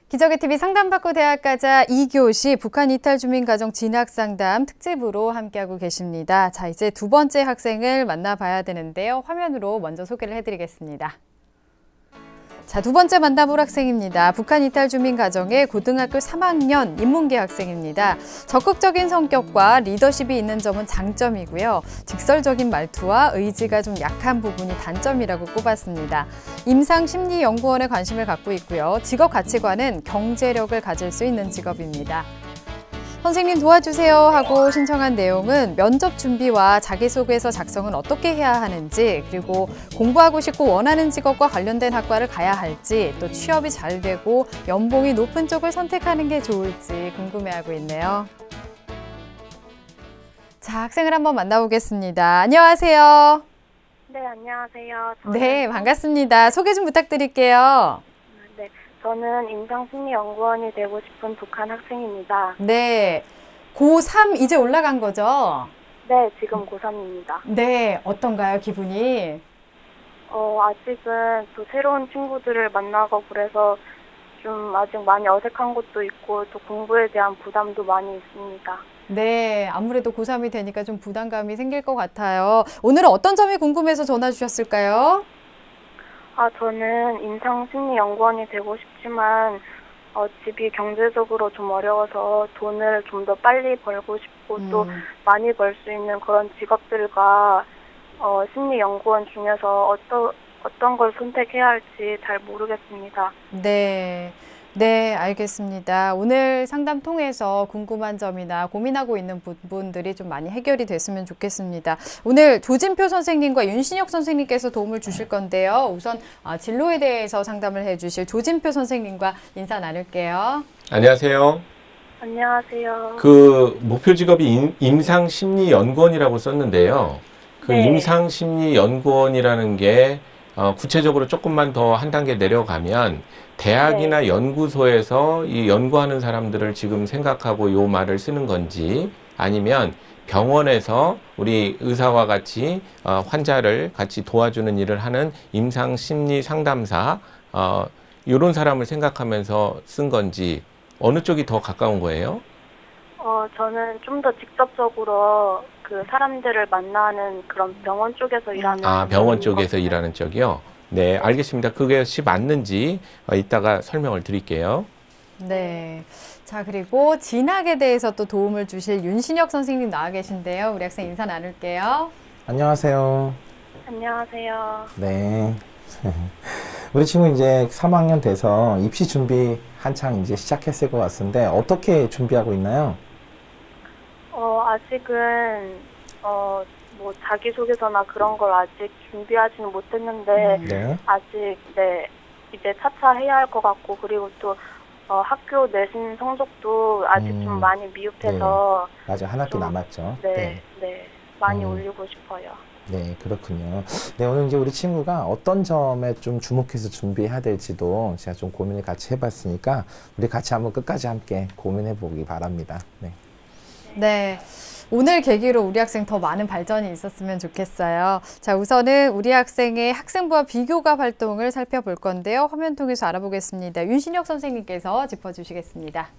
기적의 TV 상담받고 대학 가자 2교시 북한 이탈 주민 가정 진학 상담 특집으로 함께하고 계십니다. 자, 이제 두 번째 학생을 만나봐야 되는데요. 화면으로 먼저 소개를 해드리겠습니다. 자, 두 번째 만나볼 학생입니다. 북한 이탈 주민 가정의 고등학교 3학년 인문계 학생입니다. 적극적인 성격과 리더십이 있는 점은 장점이고요. 직설적인 말투와 의지가 좀 약한 부분이 단점이라고 꼽았습니다. 임상심리연구원에 관심을 갖고 있고요. 직업 가치관은 경제력을 가질 수 있는 직업입니다. 선생님 도와주세요 하고 신청한 내용은 면접 준비와 자기소개서 작성은 어떻게 해야 하는지, 그리고 공부하고 싶고 원하는 직업과 관련된 학과를 가야 할지, 또 취업이 잘 되고 연봉이 높은 쪽을 선택하는 게 좋을지 궁금해하고 있네요. 자, 학생을 한번 만나보겠습니다. 안녕하세요. 네, 안녕하세요. 네, 반갑습니다. 소개 좀 부탁드릴게요. 네, 저는 임상심리연구원이 되고 싶은 북한 학생입니다. 네, 고3 이제 올라간 거죠? 네, 지금 고3입니다. 네, 어떤가요, 기분이? 아직은 또 새로운 친구들을 만나고 그래서 좀 아직 많이 어색한 것도 있고 또 공부에 대한 부담도 많이 있습니다. 네, 아무래도 고3이 되니까 좀 부담감이 생길 것 같아요. 오늘은 어떤 점이 궁금해서 전화 주셨을까요? 저는 임상심리연구원이 되고 싶지만 집이 경제적으로 좀 어려워서 돈을 좀 더 빨리 벌고 싶고 또 많이 벌 수 있는 그런 직업들과 심리연구원 중에서 어떤 걸 선택해야 할지 잘 모르겠습니다. 네, 알겠습니다. 오늘 상담 통해서 궁금한 점이나 고민하고 있는 부분들이 좀 많이 해결이 됐으면 좋겠습니다. 오늘 조진표 선생님과 윤신혁 선생님께서 도움을 주실 건데요. 우선 진로에 대해서 상담을 해주실 조진표 선생님과 인사 나눌게요. 안녕하세요. 안녕하세요. 그 목표 직업이 임상심리연구원이라고 썼는데요. 그 네. 임상심리연구원이라는 게 구체적으로 조금만 더 한 단계 내려가면 대학이나 네. 연구소에서 이 연구하는 사람들을 지금 생각하고 요 말을 쓰는 건지, 아니면 병원에서 우리 의사와 같이 환자를 같이 도와주는 일을 하는 임상심리 상담사, 이런 사람을 생각하면서 쓴 건지 어느 쪽이 더 가까운 거예요? 저는 좀 더 직접적으로 그 사람들을 만나는 그런 병원 쪽에서 일하는 병원 쪽에서 일하는 쪽이요? 네, 알겠습니다. 그것이 맞는지 이따가 설명을 드릴게요. 네. 자, 그리고 진학에 대해서 또 도움을 주실 윤신혁 선생님 나와 계신데요. 우리 학생 인사 나눌게요. 안녕하세요. 안녕하세요. 네. 우리 친구 이제 3학년 돼서 입시 준비 한창 이제 시작했을 것 같은데 어떻게 준비하고 있나요? 아직은 뭐 자기소개서나 그런 걸 아직 준비하지는 못했는데 네. 아직 이제 차차 해야 할 것 같고, 그리고 또 학교 내신 성적도 아직 좀 많이 미흡해서 맞아, 한 학기 좀, 남았죠. 네, 많이 올리고 싶어요. 네, 그렇군요. 네, 오늘 이제 우리 친구가 어떤 점에 좀 주목해서 준비해야 될지도 제가 좀 고민을 같이 해봤으니까 우리 같이 한번 끝까지 함께 고민해 보기 바랍니다. 네. 오늘 계기로 우리 학생 더 많은 발전이 있었으면 좋겠어요. 자, 우선은 우리 학생의 학생부와 비교갑 활동을 살펴볼 건데요. 화면 통해서 알아보겠습니다. 윤신혁 선생님께서 짚어주시겠습니다.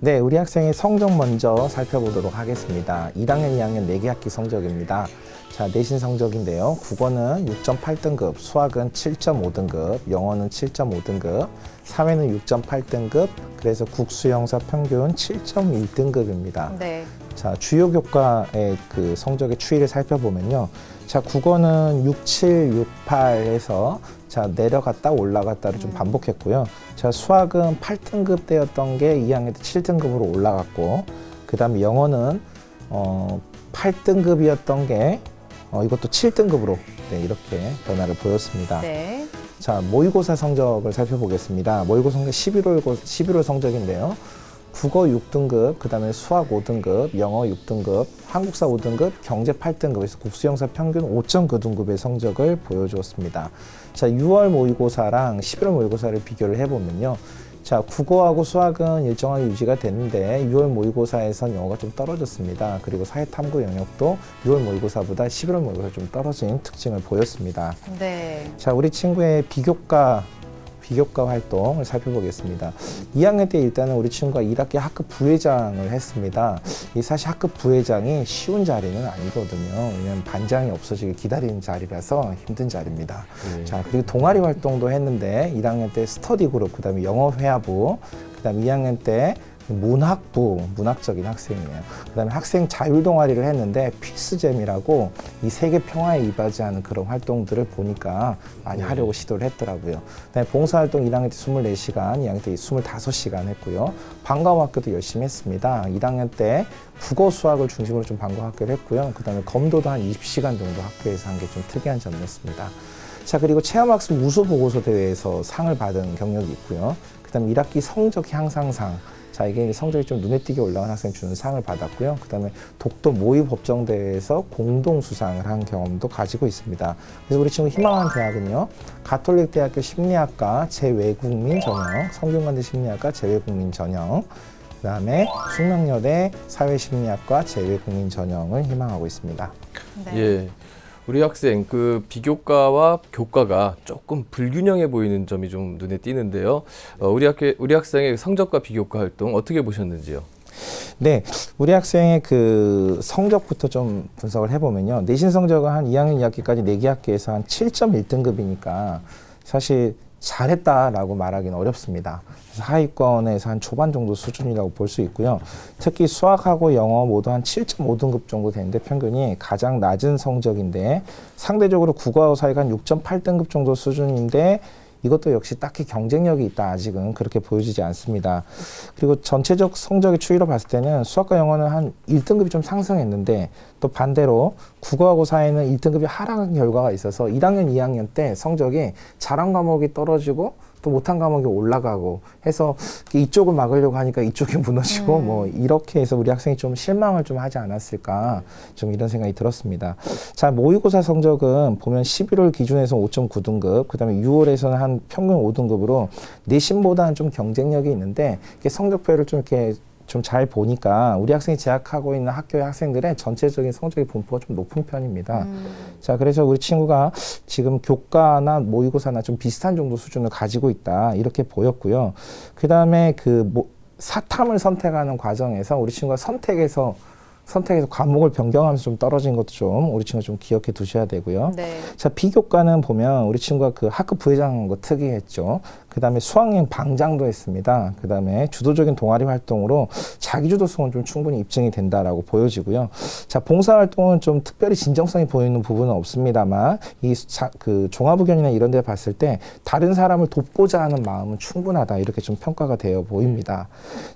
네, 우리 학생의 성적 먼저 살펴보도록 하겠습니다. 1학년, 2학년 4개 학기 성적입니다. 자, 내신 성적인데요. 국어는 6.8등급, 수학은 7.5등급, 영어는 7.5등급, 사회는 6.8등급, 그래서 국수영사 평균 7.1등급입니다. 네. 자, 주요 교과의 그 성적의 추이를 살펴보면요. 자, 국어는 6, 7, 6, 8에서 자, 내려갔다 올라갔다를 좀 반복했고요. 자, 수학은 8등급 대였던 게 2학년 때 7등급으로 올라갔고, 그 다음에 영어는 8등급이었던 게 이것도 7등급으로 이렇게 변화를 보였습니다. 네. 자, 모의고사 성적을 살펴보겠습니다. 모의고사 성적 11월 성적인데요. 국어 6등급, 그 다음에 수학 5등급, 영어 6등급, 한국사 5등급, 경제 8등급에서 국수영사 평균 5.9등급의 성적을 보여주었습니다. 자, 6월 모의고사랑 11월 모의고사를 비교를 해보면요. 자, 국어하고 수학은 일정하게 유지가 됐는데 6월 모의고사에선 영어가 좀 떨어졌습니다. 그리고 사회탐구 영역도 6월 모의고사보다 11월 모의고사 좀 떨어진 특징을 보였습니다. 네. 자, 우리 친구의 비교과 비교과 활동을 살펴보겠습니다. 2학년 때 일단은 우리 친구가 1학기 학급 부회장을 했습니다. 이 사실 학급 부회장이 쉬운 자리는 아니거든요. 왜냐하면 반장이 없어지길 기다리는 자리라서 힘든 자리입니다. 자, 그리고 동아리 활동도 했는데 1학년 때 스터디 그룹, 그다음에 영어 회화부, 그다음에 2학년 때 문학부, 문학적인 학생이에요. 그다음에 학생 자율 동아리를 했는데 피스잼이라고 이 세계 평화에 이바지하는 그런 활동들을 보니까 많이 하려고 시도를 했더라고요. 그다음에 봉사활동 1학년 때 24시간, 2학년 때 25시간 했고요. 방과후학교도 열심히 했습니다. 1학년 때 국어 수학을 중심으로 좀 방과후학교를 했고요. 그다음에 검도도 한 20시간 정도 학교에서 한 게 좀 특이한 점이었습니다. 자, 그리고 체험학습 우수보고서 대회에서 상을 받은 경력이 있고요. 그다음에 1학기 성적 향상상, 자, 이게 성적이 좀 눈에 띄게 올라간 학생 주는 상을 받았고요. 그다음에 독도 모의 법정대회에서 공동 수상을 한 경험도 가지고 있습니다. 그래서 우리 친구 희망하는 대학은요, 가톨릭대학교 심리학과 재외국민 전형, 성균관대 심리학과 재외국민 전형, 그다음에 숙명여대 사회심리학과 재외국민 전형을 희망하고 있습니다. 네. 예. 우리 학생 그 비교과와 교과가 조금 불균형해 보이는 점이 좀 눈에 띄는데요. 우리 학생의 성적과 비교과 활동 어떻게 보셨는지요? 네, 우리 학생의 그 성적부터 좀 분석을 해보면요. 내신 성적은 한 2학년 2학기까지 4개 학기에서 한 7.1등급이니까 사실 잘했다라고 말하기는 어렵습니다. 그래서 하위권에서 한 초반 정도 수준이라고 볼 수 있고요. 특히 수학하고 영어 모두 한 7.5등급 정도 되는데 평균이 가장 낮은 성적인데, 상대적으로 국어하고 사회가 한 6.8등급 정도 수준인데 이것도 역시 딱히 경쟁력이 있다 아직은 그렇게 보여지지 않습니다. 그리고 전체적 성적의 추이로 봤을 때는 수학과 영어는 한 1등급이 좀 상승했는데, 또 반대로 국어하고 사회는 1등급이 하락한 결과가 있어서 1학년, 2학년 때 성적이 잘한 과목이 떨어지고 또 못한 과목이 올라가고 해서 이쪽을 막으려고 하니까 이쪽이 무너지고 뭐 이렇게 해서 우리 학생이 좀 실망을 좀 하지 않았을까, 좀 이런 생각이 들었습니다. 자, 모의고사 성적은 보면 11월 기준에서 5.9등급, 그 다음에 6월에서는 한 평균 5등급으로 내신보다는 좀 경쟁력이 있는데, 이렇게 성적표를 좀 이렇게 좀 잘 보니까 우리 학생이 재학하고 있는 학교의 학생들의 전체적인 성적의 분포가 좀 높은 편입니다. 자, 그래서 우리 친구가 지금 교과나 모의고사나 좀 비슷한 정도 수준을 가지고 있다, 이렇게 보였고요. 그 다음에 사탐을 선택하는 과정에서 우리 친구가 선택해서 과목을 변경하면서 좀 떨어진 것도 좀 우리 친구가 좀 기억해 두셔야 되고요. 네. 자, 비교과는 보면 우리 친구가 그 학급 부회장한 거 특이했죠. 그 다음에 수학여행 방장도 했습니다. 그 다음에 주도적인 동아리 활동으로 자기주도성은 좀 충분히 입증이 된다라고 보여지고요. 자, 봉사활동은 좀 특별히 진정성이 보이는 부분은 없습니다만, 그 종합의견이나 이런 데 봤을 때 다른 사람을 돕고자 하는 마음은 충분하다, 이렇게 좀 평가가 되어 보입니다.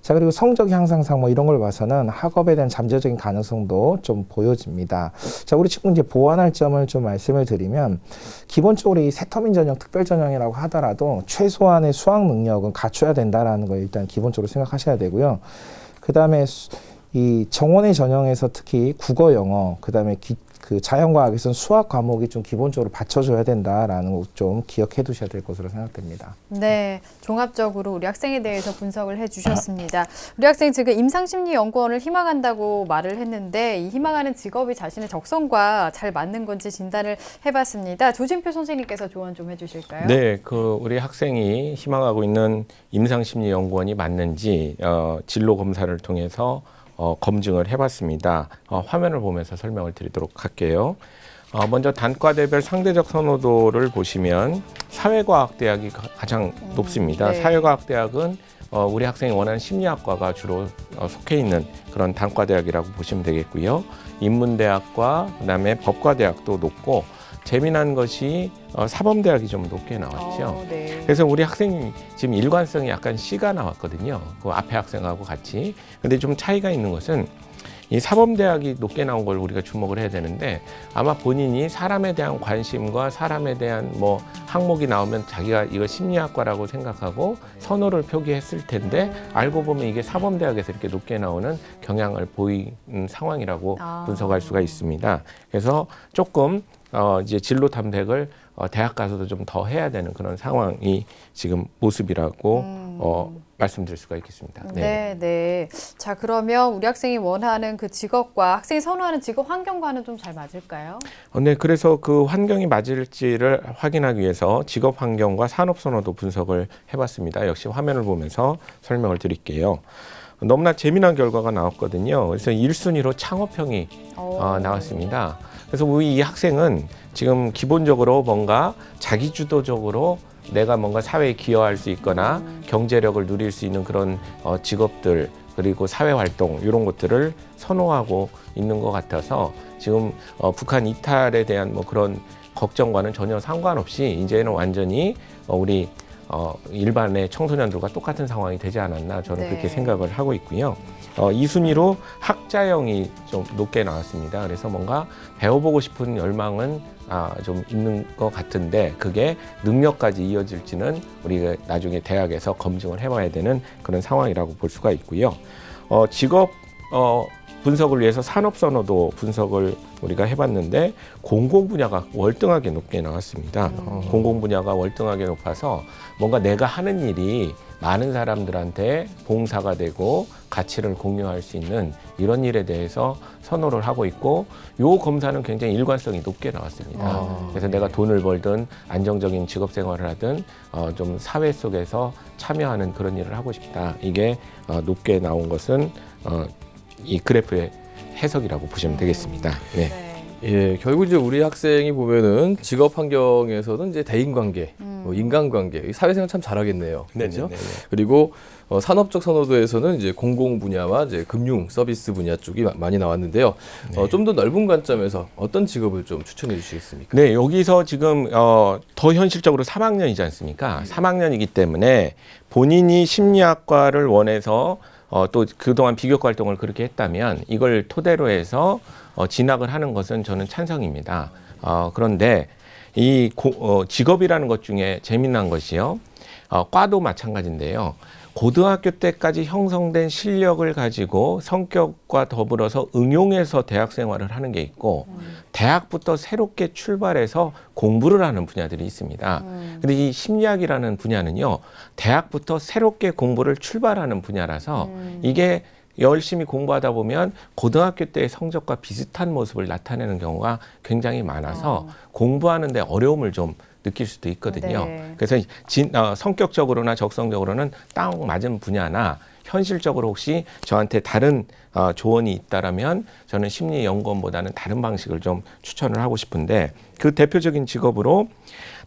자, 그리고 성적 향상상 뭐 이런 걸 봐서는 학업에 대한 잠재적인 가능성도 좀 보여집니다. 자, 우리 친구 이제 보완할 점을 좀 말씀을 드리면, 기본적으로 이 새터민 전형, 특별 전형이라고 하더라도 최소한의 수학 능력은 갖춰야 된다라는 걸 일단 기본적으로 생각하셔야 되고요. 그 다음에 이 정원의 전형에서 특히 국어, 영어, 그 다음에 그 자연과학에서는 수학 과목이 좀 기본적으로 받쳐줘야 된다라는 거 좀 기억해 두셔야 될 것으로 생각됩니다. 네, 종합적으로 우리 학생에 대해서 분석을 해주셨습니다. 우리 학생 지금 임상심리연구원을 희망한다고 말을 했는데, 이 희망하는 직업이 자신의 적성과 잘 맞는 건지 진단을 해봤습니다. 조진표 선생님께서 조언 좀 해주실까요? 네, 우리 학생이 희망하고 있는 임상심리연구원이 맞는지 진로 검사를 통해서 검증을 해봤습니다. 화면을 보면서 설명을 드리도록 할게요. 먼저 단과대별 상대적 선호도를 보시면 사회과학대학이 가장 높습니다. 네. 사회과학대학은 우리 학생이 원하는 심리학과가 주로 속해 있는 그런 단과대학이라고 보시면 되겠고요. 인문대학과 그다음에 법과대학도 높고, 재미난 것이 사범대학이 좀 높게 나왔죠. 네. 그래서 우리 학생이 지금 일관성이 약간 C가 나왔거든요. 그 앞에 학생하고 같이. 근데 좀 차이가 있는 것은 이 사범대학이 높게 나온 걸 우리가 주목을 해야 되는데, 아마 본인이 사람에 대한 관심과 사람에 대한 뭐 항목이 나오면 자기가 이거 심리학과라고 생각하고 선호를 표기했을 텐데, 알고 보면 이게 사범대학에서 이렇게 높게 나오는 경향을 보이는 상황이라고 분석할 수가 있습니다. 그래서 조금 이제 진로 탐색을 대학 가서도 좀 더 해야 되는 그런 상황이 지금 모습이라고 말씀드릴 수가 있겠습니다. 네, 네. 자, 그러면 우리 학생이 원하는 그 직업과 학생이 선호하는 직업 환경과는 좀 잘 맞을까요? 네, 그래서 그 환경이 맞을지를 확인하기 위해서 직업 환경과 산업 선호도 분석을 해봤습니다. 역시 화면을 보면서 설명을 드릴게요. 너무나 재미난 결과가 나왔거든요. 그래서 1순위로 창업형이 나왔습니다. 그래서 우리 이 학생은 지금 기본적으로 뭔가 자기주도적으로 내가 뭔가 사회에 기여할 수 있거나 경제력을 누릴 수 있는 그런 직업들 그리고 사회활동 이런 것들을 선호하고 있는 것 같아서 지금 북한 이탈에 대한 뭐 그런 걱정과는 전혀 상관없이 이제는 완전히 우리 일반의 청소년들과 똑같은 상황이 되지 않았나 저는 그렇게 생각을 하고 있고요. 이 순위로 학자형이 좀 높게 나왔습니다. 그래서 뭔가 배워보고 싶은 열망은 좀 있는 것 같은데 그게 능력까지 이어질지는 우리가 나중에 대학에서 검증을 해봐야 되는 그런 상황이라고 볼 수가 있고요. 직업 분석을 위해서 산업선호도 분석을 우리가 해봤는데 공공 분야가 월등하게 높게 나왔습니다. 공공 분야가 월등하게 높아서 뭔가 내가 하는 일이 많은 사람들한테 봉사가 되고 가치를 공유할 수 있는 이런 일에 대해서 선호를 하고 있고 요 검사는 굉장히 일관성이 높게 나왔습니다. 그래서 내가 돈을 벌든 안정적인 직업 생활을 하든 좀 사회 속에서 참여하는 그런 일을 하고 싶다. 이게 높게 나온 것은 이 그래프의 해석이라고 보시면 되겠습니다. 네. 예, 결국 이제 우리 학생이 보면은 직업 환경에서는 이제 대인관계, 뭐 인간관계, 사회생활 참 잘하겠네요. 그렇죠? 그리고 산업적 선호도에서는 이제 공공 분야와 이제 금융 서비스 분야 쪽이 많이 나왔는데요. 좀 더 넓은 관점에서 어떤 직업을 좀 추천해 주시겠습니까? 네, 여기서 지금 더 현실적으로 3학년이지 않습니까? 3학년이기 때문에 본인이 심리학과를 원해서 또 그동안 비교과 활동을 그렇게 했다면 이걸 토대로 해서 진학을 하는 것은 저는 찬성입니다. 그런데 이 직업이라는 것 중에 재미난 것이요. 과도 마찬가지인데요. 고등학교 때까지 형성된 실력을 가지고 성격과 더불어서 응용해서 대학 생활을 하는 게 있고 대학부터 새롭게 출발해서 공부를 하는 분야들이 있습니다. 근데 이 심리학이라는 분야는요. 대학부터 새롭게 공부를 출발하는 분야라서 이게 열심히 공부하다 보면 고등학교 때의 성적과 비슷한 모습을 나타내는 경우가 굉장히 많아서 공부하는 데 어려움을 좀 느낄 수도 있거든요. 네. 그래서 성격적으로나 적성적으로는 딱 맞은 분야나 현실적으로 혹시 저한테 다른 조언이 있다라면 저는 심리연구원보다는 다른 방식을 좀 추천을 하고 싶은데 그 대표적인 직업으로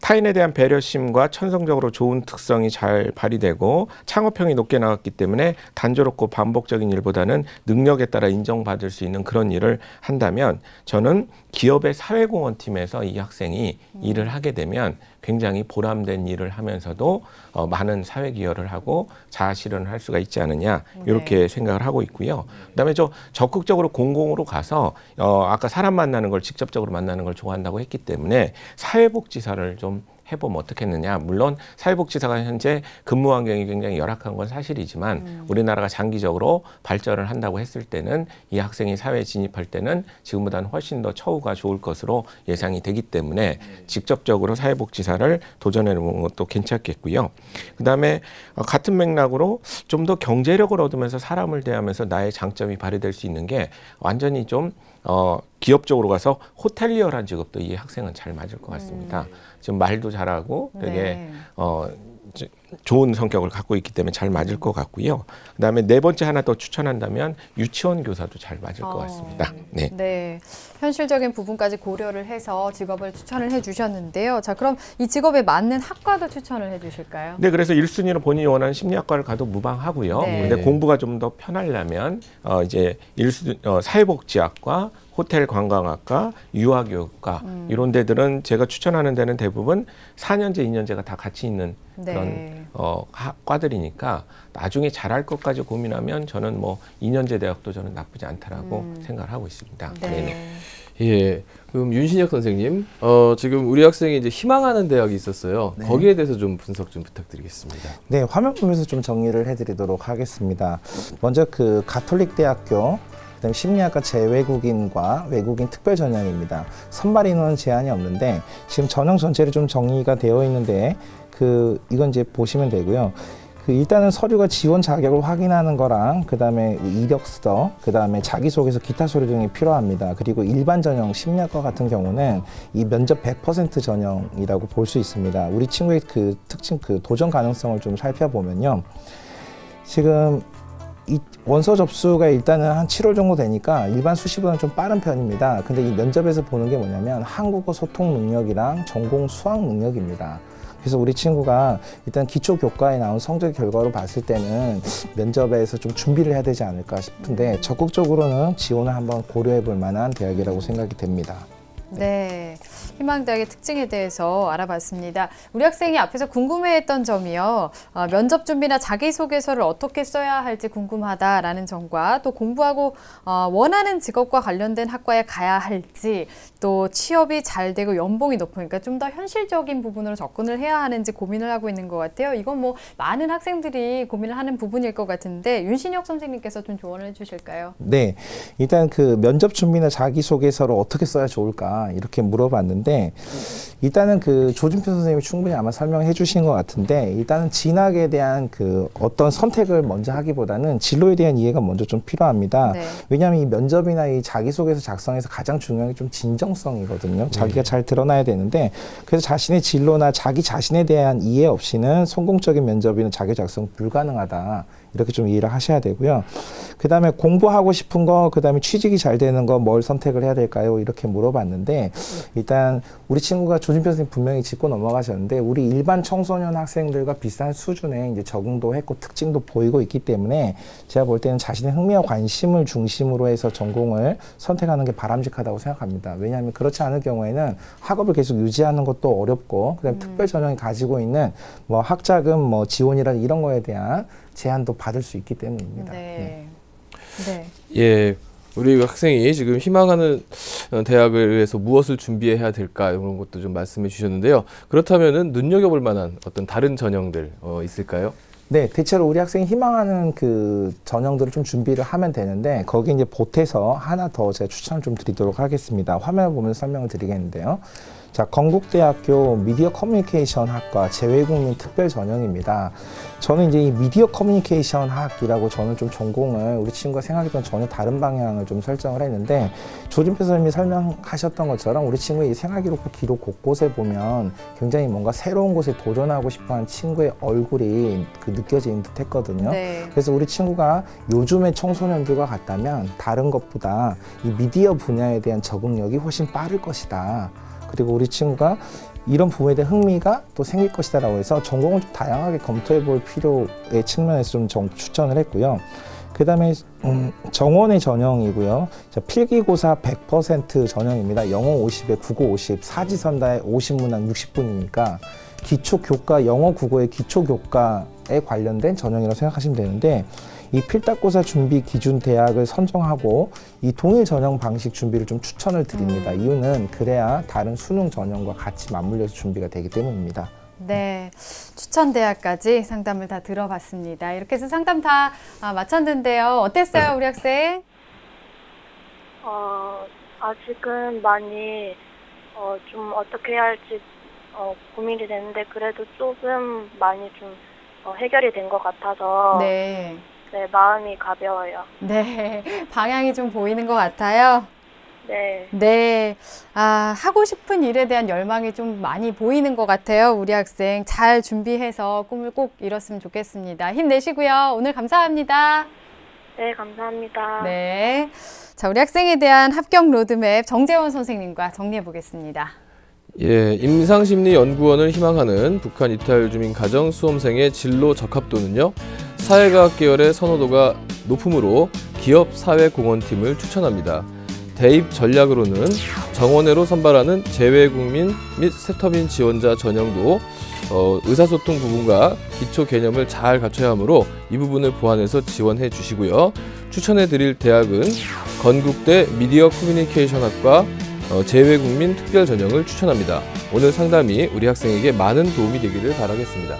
타인에 대한 배려심과 천성적으로 좋은 특성이 잘 발휘되고 창업형이 높게 나왔기 때문에 단조롭고 반복적인 일보다는 능력에 따라 인정받을 수 있는 그런 일을 한다면 저는 기업의 사회공헌팀에서 이 학생이 일을 하게 되면 굉장히 보람된 일을 하면서도 많은 사회 기여를 하고 자아 실현을 할 수가 있지 않느냐 이렇게 생각을 하고 있고요. 그다음에 저 적극적으로 공공으로 가서 아까 사람 만나는 걸 직접적으로 만나는 걸 좋아한다고 했기 때문에 사회복지사를 좀 해보면 어떻겠느냐. 물론 사회복지사가 현재 근무 환경이 굉장히 열악한 건 사실이지만 우리나라가 장기적으로 발전을 한다고 했을 때는 이 학생이 사회에 진입할 때는 지금보다는 훨씬 더 처우가 좋을 것으로 예상이 되기 때문에 직접적으로 사회복지사를 도전해보는 것도 괜찮겠고요. 그다음에 같은 맥락으로 좀 더 경제력을 얻으면서 사람을 대하면서 나의 장점이 발휘될 수 있는 게 완전히 좀 기업적으로 가서 호텔리어라는 직업도 이 학생은 잘 맞을 것 같습니다. 지금 말도 잘하고 되게 좋은 성격을 갖고 있기 때문에 잘 맞을 것 같고요. 그다음에 네 번째 하나 더 추천한다면 유치원 교사도 잘 맞을 것 같습니다. 네. 네, 현실적인 부분까지 고려를 해서 직업을 추천을 해주셨는데요. 자, 그럼 이 직업에 맞는 학과도 추천을 해주실까요? 네, 그래서 1순위로 본인이 원하는 심리학과를 가도 무방하고요. 네. 근데 공부가 좀 더 편하려면 이제 사회복지학과, 호텔관광학과, 유아교육과 이런 데들은 제가 추천하는 데는 대부분 4년제, 2년제가 다 같이 있는 그런 과들이니까 나중에 잘할 것까지 고민하면 저는 뭐 2년제 대학도 저는 나쁘지 않다라고 생각을 하고 있습니다. 네. 예. 그럼 윤신혁 선생님, 지금 우리 학생이 이제 희망하는 대학이 있었어요. 네. 거기에 대해서 좀 분석 좀 부탁드리겠습니다. 네, 화면 보면서 좀 정리를 해드리도록 하겠습니다. 먼저 그 가톨릭 대학교, 그다음에 심리학과 재외국인과 외국인 특별 전형입니다. 선발 인원 제한이 없는데 지금 전형 전체를 좀 정리가 되어 있는데 이건 이제 보시면 되고요. 일단은 서류가 지원 자격을 확인하는 거랑 그다음에 이력서, 그다음에 자기소개서, 기타 서류 등이 필요합니다. 그리고 일반 전형 심리학과 같은 경우는 이 면접 100% 전형이라고 볼 수 있습니다. 우리 친구의 그 특징, 그 도전 가능성을 좀 살펴보면요. 지금 이 원서 접수가 일단은 한 7월 정도 되니까 일반 수시보다는 좀 빠른 편입니다. 근데 이 면접에서 보는 게 뭐냐면 한국어 소통 능력이랑 전공 수학 능력입니다. 그래서 우리 친구가 일단 기초 교과에 나온 성적 결과로 봤을 때는 면접에서 좀 준비를 해야 되지 않을까 싶은데 적극적으로는 지원을 한번 고려해 볼 만한 대학이라고 생각이 됩니다. 네, 희망대학의 특징에 대해서 알아봤습니다. 우리 학생이 앞에서 궁금해했던 점이요. 면접 준비나 자기소개서를 어떻게 써야 할지 궁금하다라는 점과 또 공부하고 원하는 직업과 관련된 학과에 가야 할지 또 취업이 잘 되고 연봉이 높으니까 좀 더 현실적인 부분으로 접근을 해야 하는지 고민을 하고 있는 것 같아요. 이건 뭐 많은 학생들이 고민을 하는 부분일 것 같은데 윤신혁 선생님께서 좀 조언을 해주실까요? 네, 일단 그 면접 준비나 자기소개서를 어떻게 써야 좋을까 이렇게 물어봤는데 일단은 그 조준표 선생님이 충분히 아마 설명해 주신 것 같은데 일단은 진학에 대한 그 어떤 선택을 먼저 하기보다는 진로에 대한 이해가 먼저 좀 필요합니다. 네. 왜냐하면 이 면접이나 이 자기소개서 작성에서 가장 중요한 게 좀 진정성이거든요. 자기가 잘 드러나야 되는데 그래서 자신의 진로나 자기 자신에 대한 이해 없이는 성공적인 면접이나 자기 작성 불가능하다. 이렇게 좀 이해를 하셔야 되고요. 그 다음에 공부하고 싶은 거, 그 다음에 취직이 잘 되는 거 뭘 선택을 해야 될까요? 이렇게 물어봤는데 일단 우리 친구가 조준표 선생님 분명히 짚고 넘어가셨는데 우리 일반 청소년 학생들과 비슷한 수준의 이제 적응도 했고 특징도 보이고 있기 때문에 제가 볼 때는 자신의 흥미와 관심을 중심으로 해서 전공을 선택하는 게 바람직하다고 생각합니다. 왜냐하면 그렇지 않을 경우에는 학업을 계속 유지하는 것도 어렵고 그다음에 특별 전형이 가지고 있는 뭐 학자금, 뭐 지원이라든지 이런 거에 대한 제한도 받을 수 있기 때문입니다. 네. 네. 예, 우리 학생이 지금 희망하는 대학을 위해서 무엇을 준비해야 될까 이런 것도 좀 말씀해 주셨는데요. 그렇다면은 눈여겨볼 만한 어떤 다른 전형들 있을까요? 네, 대체로 우리 학생이 희망하는 그 전형들을 좀 준비를 하면 되는데 거기 이제 보태서 하나 더 제가 추천을 좀 드리도록 하겠습니다. 화면을 보면서 설명을 드리겠는데요. 자, 건국대학교 미디어 커뮤니케이션 학과 재외국민 특별 전형입니다. 저는 이제 이 미디어 커뮤니케이션 학이라고 저는 좀 전공을 우리 친구가 생각했던 전혀 다른 방향을 좀 설정을 했는데 조준표 선생님이 설명하셨던 것처럼 우리 친구의 이 생활기록 기록 곳곳에 보면 굉장히 뭔가 새로운 곳에 도전하고 싶어하는 친구의 얼굴이 그 느껴지는 듯 했거든요. 네. 그래서 우리 친구가 요즘의 청소년들과 같다면 다른 것보다 이 미디어 분야에 대한 적응력이 훨씬 빠를 것이다. 그리고 우리 친구가 이런 부분에 대한 흥미가 또 생길 것이다 라고 해서 전공을 좀 다양하게 검토해 볼 필요의 측면에서 좀 추천을 했고요. 그 다음에 정원의 전형이고요. 자, 필기고사 100% 전형입니다. 영어 50에 국어 50, 사지선다에 50문항 60분이니까 기초교과, 영어 국어의 기초교과에 관련된 전형이라고 생각하시면 되는데 이 필답고사 준비 기준 대학을 선정하고 이 동일 전형 방식 준비를 좀 추천을 드립니다. 이유는 그래야 다른 수능 전형과 같이 맞물려서 준비가 되기 때문입니다. 네, 추천 대학까지 상담을 다 들어봤습니다. 이렇게 해서 상담 다 마쳤는데요. 어땠어요, 우리 학생? 아직은 많이 좀 어떻게 해야 할지 고민이 되는데 그래도 조금 많이 좀 해결이 된 것 같아서 네, 마음이 가벼워요. 네, 방향이 좀 보이는 것 같아요. 네. 네. 하고 싶은 일에 대한 열망이 좀 많이 보이는 것 같아요. 우리 학생 잘 준비해서 꿈을 꼭 이뤘으면 좋겠습니다. 힘내시고요. 오늘 감사합니다. 네, 감사합니다. 네. 자, 우리 학생에 대한 합격 로드맵 정재원 선생님과 정리해 보겠습니다. 예, 임상심리연구원을 희망하는 북한 이탈 주민 가정 수험생의 진로 적합도는요. 사회과학 계열의 선호도가 높으므로 기업 사회공헌팀을 추천합니다. 대입 전략으로는 정원외로 선발하는 재외국민 및 세터민 지원자 전형도 의사소통 부분과 기초 개념을 잘 갖춰야 하므로 이 부분을 보완해서 지원해 주시고요. 추천해 드릴 대학은 건국대 미디어 커뮤니케이션 학과 재외국민 특별 전형을 추천합니다. 오늘 상담이 우리 학생에게 많은 도움이 되기를 바라겠습니다.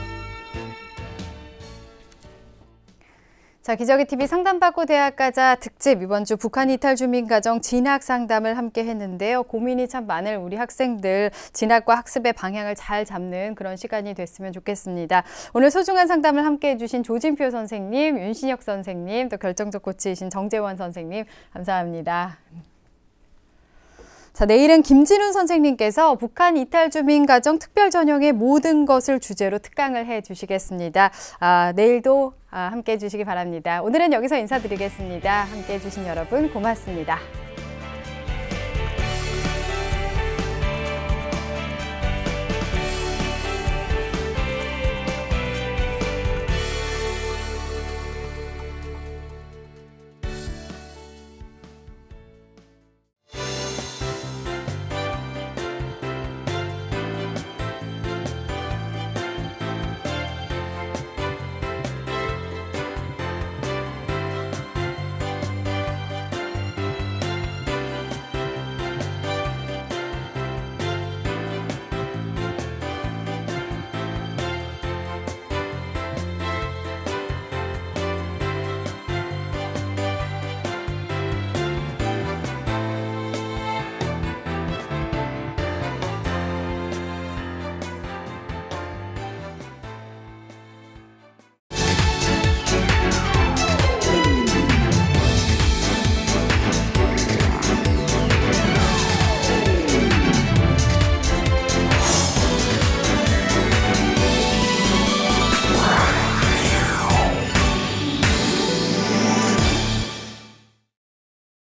자, 기저귀 TV 상담받고 대학 가자 특집 이번 주 북한 이탈 주민 가정 진학 상담을 함께 했는데요. 고민이 참 많을 우리 학생들 진학과 학습의 방향을 잘 잡는 그런 시간이 됐으면 좋겠습니다. 오늘 소중한 상담을 함께 해주신 조진표 선생님, 윤신혁 선생님, 또 결정적 코치이신 정재원 선생님 감사합니다. 자, 내일은 김진훈 선생님께서 북한 이탈 주민 가정 특별 전형의 모든 것을 주제로 특강을 해주시겠습니다. 내일도 함께해 주시기 바랍니다. 오늘은 여기서 인사드리겠습니다. 함께해 주신 여러분 고맙습니다.